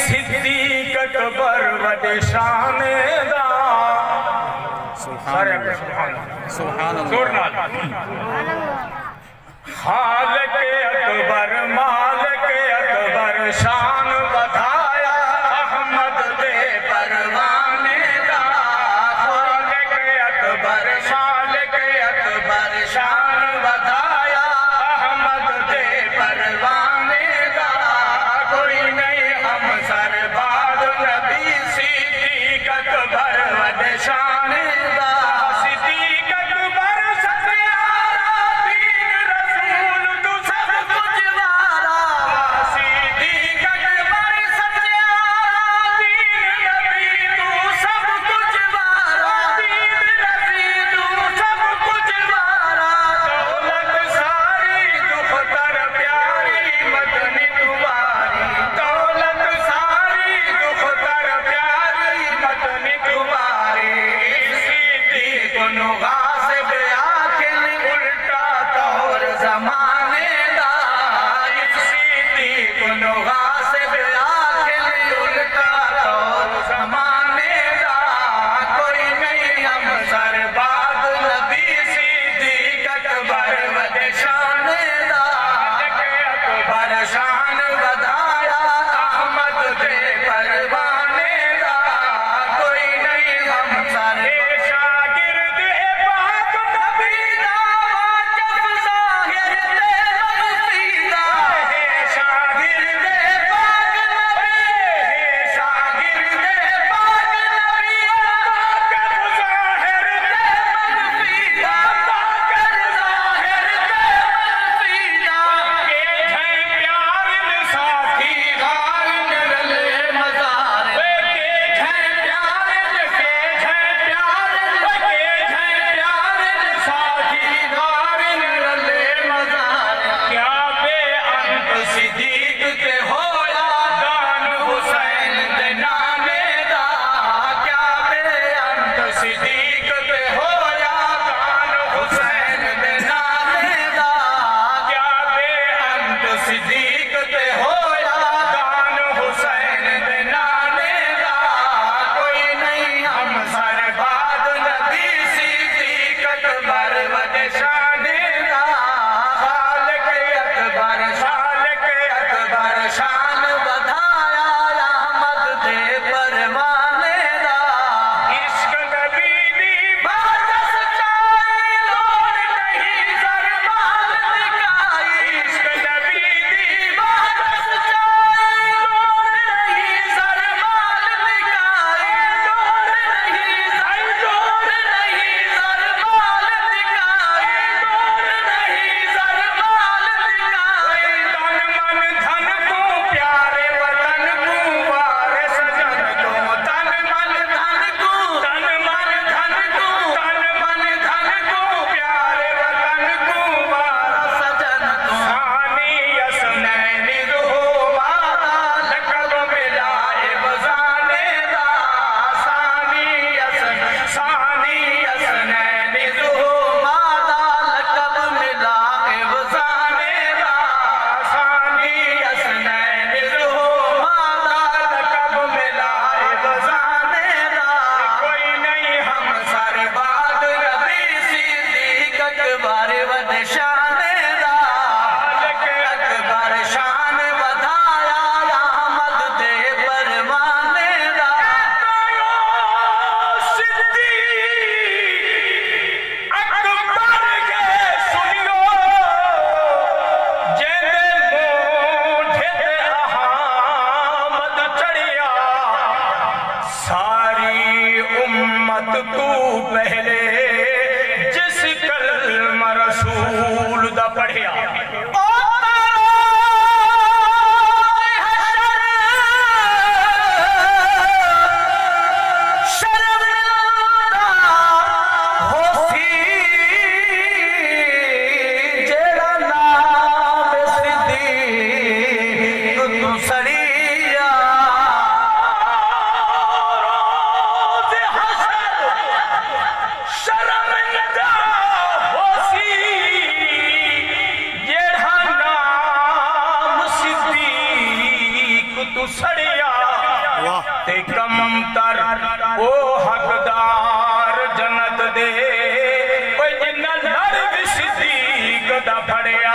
सिद्दीक अकबर वॾे शान दा सारे सुभान अल्लाह खालिक अकबर मालिक अकबर शान वधाया अहमद दे परवाने दा खालिक अकबर मालिक अकबर शान वधाया अहमद दे परवाने दा कोई नहीं हम सरबाद नबी सिद्दीक अकबर वॾे शान दा सिद्दीक अकबर सत्यारा दीन रसूल तू सब कुछ वारा सिद्दीक अकबर सत्यारा दीन नबी तू सब कुछ वारा दीन नबी तू सब कुछ वारा दौलत सारी दुखतर प्यारी मदनी तुम्हारी दौलत सारी दुखतर प्यारी मदनी तुम्हारी सिद्दीक गासिब आखिल उल्टा तौर जमाने दा सिद्दीक गासिब आखिल उल्टा तौर जमाने दा कोई नहीं हम सरबाद नबी सिद्दीक अकबर वॾे शान दा अकबर शान वधाया अहमद दे परवाने दा कोई नहीं हम सारे शागिर्द पाक नबी दा वाजिब ज़ाहिर ते मगफीदा शागिर्द पाक नबी शागिर्द पाक नबी वाजिब ज़ाहिर ते मगफीदा वाजिब ज़ाहिर ते मगफीदा के है प्यार ने साथी गार ने रले मज़ार के है प्यार ने के है प्यार ने के है प्यार ने साथी गार ने रले मज़ार क्या बेअंत सिद्दीक ते होया गान हुसैन दे नामे दा क्या बेअंत सिद्दीक ते होया गान हुसैन दे नामे दा क्या बेअंत सिद्दीक ते होया गान हुसैन दे नामे दा कोई नहीं हम सरबाद नबी सिद्दीक अकबर वॾे शान दा खालिक अकबर शान वधाया अहमद दे परवाने दा इश्क नबी दी बात सच्चाई लोड़ नहीं सरमाल दिखाई इश्क नबी दी बात सच्चाई लोड़ नहीं सरमाल दिखाई लोड़ नहीं सरमाल दिखाई लोड़ नहीं सरमाल दिखाई तन मन धन को प्यारे वतन को वारे सजन को तन मन धन को तन मन धन को तन मन धन को प्यारे वतन को वारा सजन को सानी यसनैन रूह मादा लकब मिला बजाने दा सानी यसनैन रूह मादा लकब मिला बजाने दा सानी यसनैन रूह मादा लकब मिला बजाने दा कोई नहीं हम सरबाद नबी सिद्दीक अकबर वॾे शान दा अकबर शान वधाया अहमद दे परवाने दा सिद्दीक अकबर के सुनियो जेंदे मोढे ते अहमद चढ़िया सारी उम्मत तू पहले जिस कलमा रसूल दा पढ़िया शर्मिंदा होसी जेड़ा नाम सिद्दीक तू सड़िया रोज़ हशर शर्मिंदा होसी ते कमतर ओ हकदार जन्नत दे ओए जिन्ना लड़ भी सिद्दीक दा फड़िया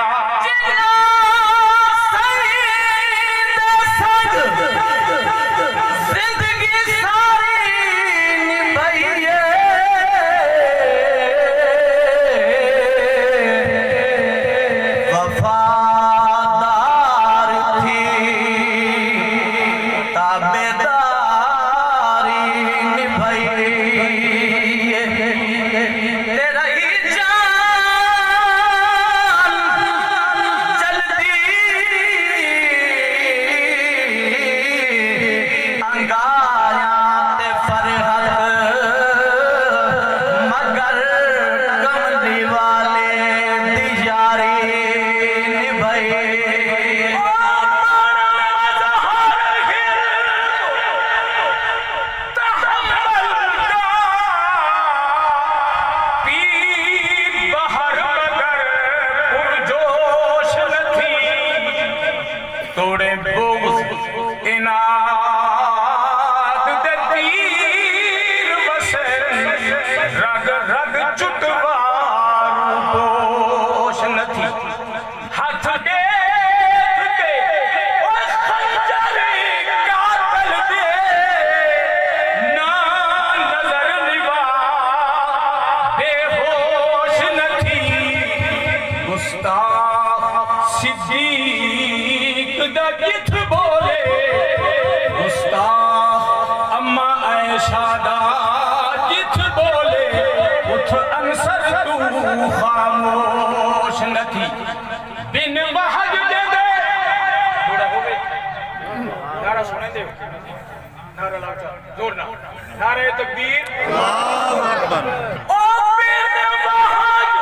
नारे तकबीर अल्लाहु अकबर ओ बिन वहज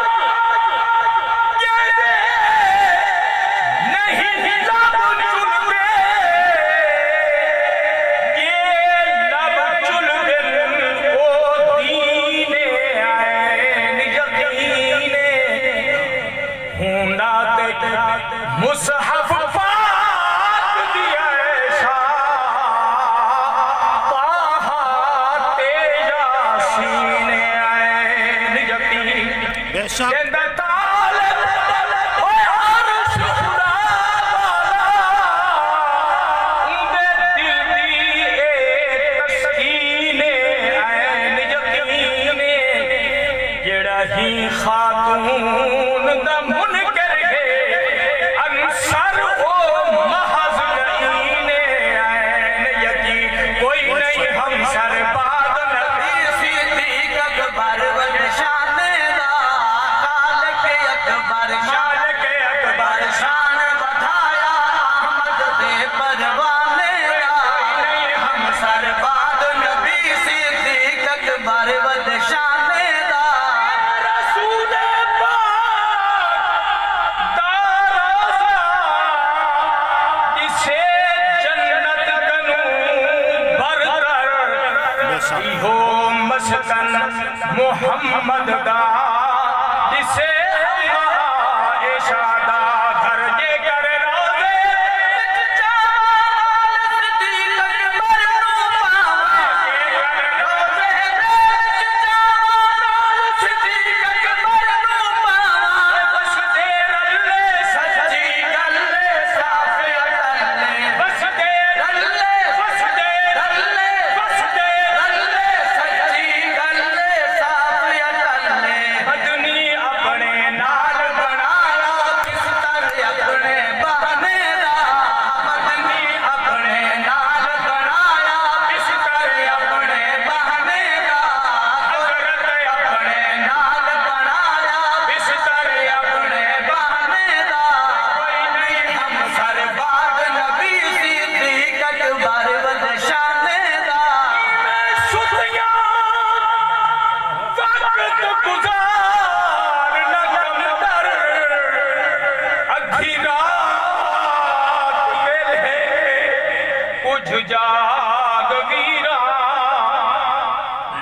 ये दे नहीं लब चुलते ये लब चुलते ओ दीने आए यकीने हुंदा ते मुसहफ मोहम्मद दा जिसे इशादा घर के कर रोजे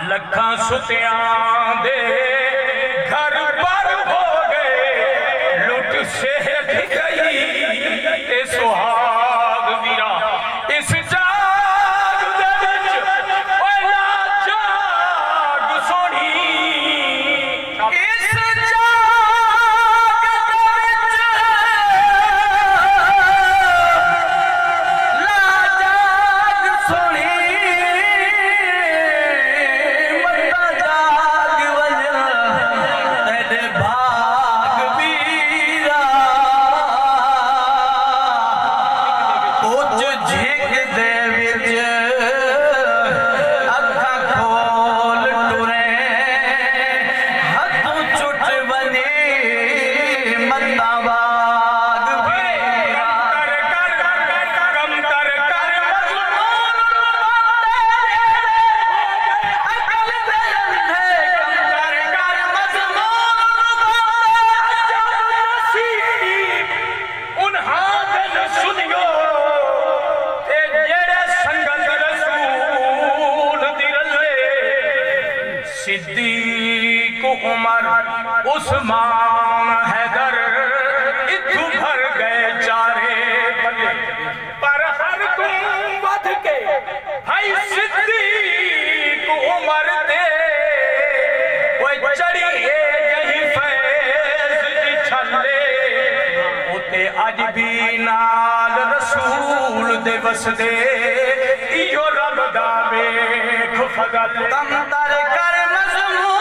लखा सुतियां दे घर पर हो गए लुट से गई सुहाग वीरा इस जाग उस्मान हैदर इथू भर गए चारे बल्ले पर हर तुम बध के भाई सिद्दीक उमर दे वो चढ़ी यही फैज दी छले उते अज भी नाल रसूल दे वसदे इहो रब दा वेख फगल कम तर कर मजमून